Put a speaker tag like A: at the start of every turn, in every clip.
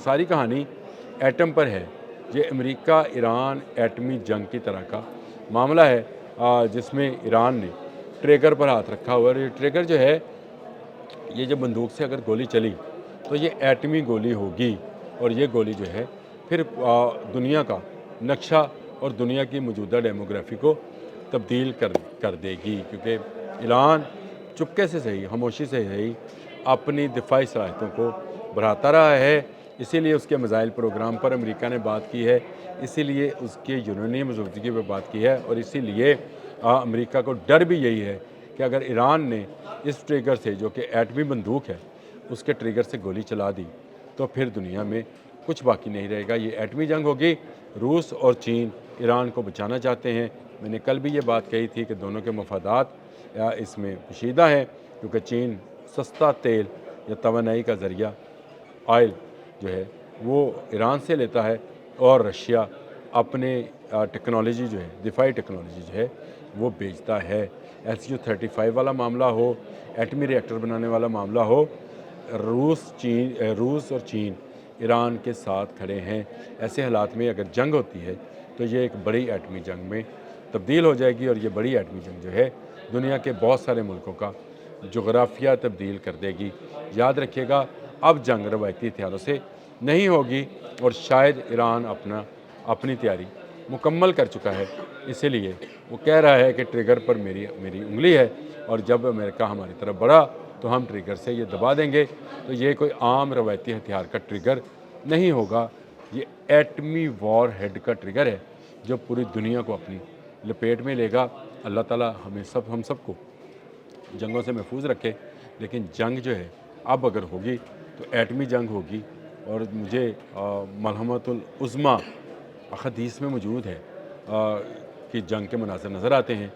A: सारी कहानी एटम पर है। ये अमेरिका ईरान एटमी जंग की तरह का मामला है, जिसमें ईरान ने ट्रिगर पर हाथ रखा हुआ है। ये ट्रिगर जो है, ये जो बंदूक से अगर गोली चली तो ये एटमी गोली होगी, और ये गोली जो है फिर दुनिया का नक्शा और दुनिया की मौजूदा डेमोग्राफी को तब्दील कर देगी, क्योंकि ईरान चुपके से सही, खामोशी से सही, अपनी दिफाई सलाहियतों को बढ़ाता रहा है। इसीलिए उसके मिसाइल प्रोग्राम पर अमेरिका ने बात की है, इसीलिए उसके यूरेनियम मौजूदगी पर बात की है, और इसीलिए अमेरिका को डर भी यही है कि अगर ईरान ने इस ट्रिगर से, जो कि एटमी बंदूक है, उसके ट्रिगर से गोली चला दी तो फिर दुनिया में कुछ बाकी नहीं रहेगा। ये एटमी जंग होगी। रूस और चीन ईरान को बचाना चाहते हैं। मैंने कल भी ये बात कही थी कि दोनों के मफादात इसमें पोशीदा हैं, क्योंकि चीन सस्ता तेल या तवानाई का ज़रिया ऑयल जो है वो ईरान से लेता है, और रशिया अपने टेक्नोलॉजी जो है, दिफाई टेक्नोलॉजी जो है वो बेचता है। SU-35 वाला मामला हो, एटमी रिएक्टर बनाने वाला मामला हो, रूस और चीन ईरान के साथ खड़े हैं। ऐसे हालात में अगर जंग होती है तो ये एक बड़ी एटमी जंग में तब्दील हो जाएगी, और ये बड़ी एटमी जंग जो है दुनिया के बहुत सारे मुल्कों का जोग्राफिया तब्दील कर देगी। याद रखिएगा, अब जंग रवायती हथियारों से नहीं होगी, और शायद ईरान अपनी तैयारी मुकम्मल कर चुका है। इसीलिए वो कह रहा है कि ट्रिगर पर मेरी उंगली है, और जब अमेरिका हमारी तरफ बढ़ा तो हम ट्रिगर से ये दबा देंगे। तो ये कोई आम रवायती हथियार का ट्रिगर नहीं होगा, ये एटमी वॉर हेड का ट्रिगर है, जो पूरी दुनिया को अपनी लपेट में लेगा। अल्लाह ताला हम सबको जंगों से महफूज रखे। लेकिन जंग जो है अब अगर होगी तो एटमी जंग होगी, और मुझे मलहमतुल उज़्मा हदीस में मौजूद है कि जंग के मनाज़र नज़र आते हैं,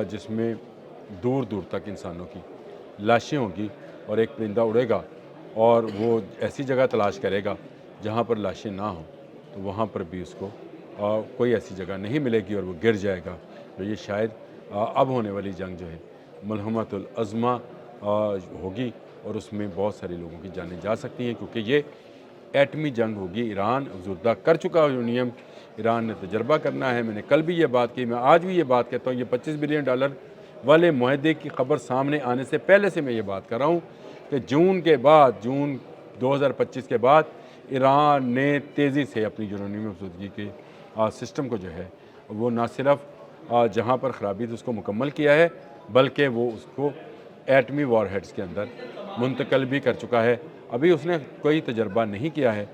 A: जिसमें दूर दूर तक इंसानों की लाशें होंगी, और एक परिंदा उड़ेगा और वो ऐसी जगह तलाश करेगा जहाँ पर लाशें ना हों, तो वहाँ पर भी उसको कोई ऐसी जगह नहीं मिलेगी, और वो गिर जाएगा। तो ये शायद अब होने वाली जंग जो है मलहमतुल उज़्मा होगी, और उसमें बहुत सारे लोगों की जानें जा सकती हैं, क्योंकि ये एटमी जंग होगी। ईरान अफजुर्दा कर चुका है यूरेनियम, ईरान ने तजर्बा करना है। मैंने कल भी ये बात की, मैं आज भी ये बात कहता हूँ। ये $25 बिलियन वाले मुआहदे की खबर सामने आने से पहले से मैं ये बात कर रहा हूँ कि जून 2025 के बाद ईरान ने तेज़ी से अपनी यूरेनियम मौजूदगी के सिस्टम को जो है वो ना सिर्फ जहाँ पर ख़राबी थी उसको मुकम्मल किया है, बल्कि वो उसको एटमी वॉरहेड्स के अंदर मुंतकिल भी कर चुका है। अभी उसने कोई तजर्बा नहीं किया है।